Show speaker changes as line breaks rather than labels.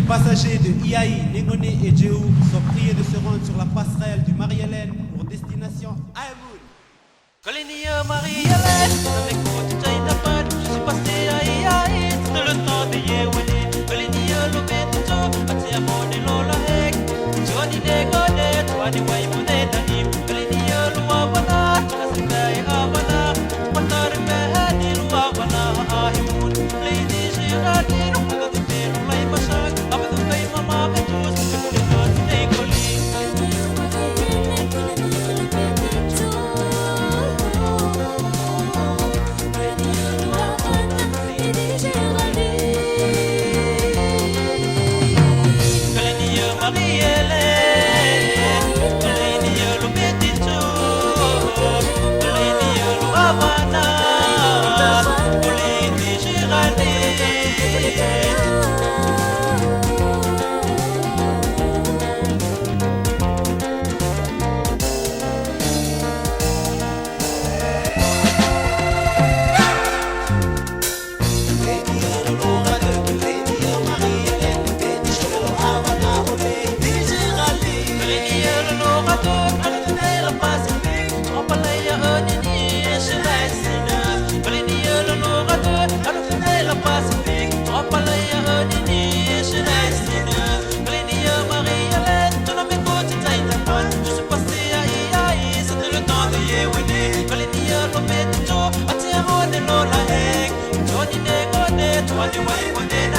Passagers de IAI, Négoné et Djéhou sont priés de se rendre sur la passerelle du Marie-Hélène pour destination Ayamoun.
Kalinia Marie-Hélène, avec votre taille d'appel, je suis passé à IAI, c'est le temps de Yéwéné. Kalinia Lobeto, Atiamone Lola Hek, Johnny Négoné, Twani Waimune Naim, Kalinia Luawana, Asikai Awana, Patar Behani Luawana, Ahimun, Lady Girani, Nukatino Lai Masak, Abadu Kai Mama Betus, Kalinia Negoli. Why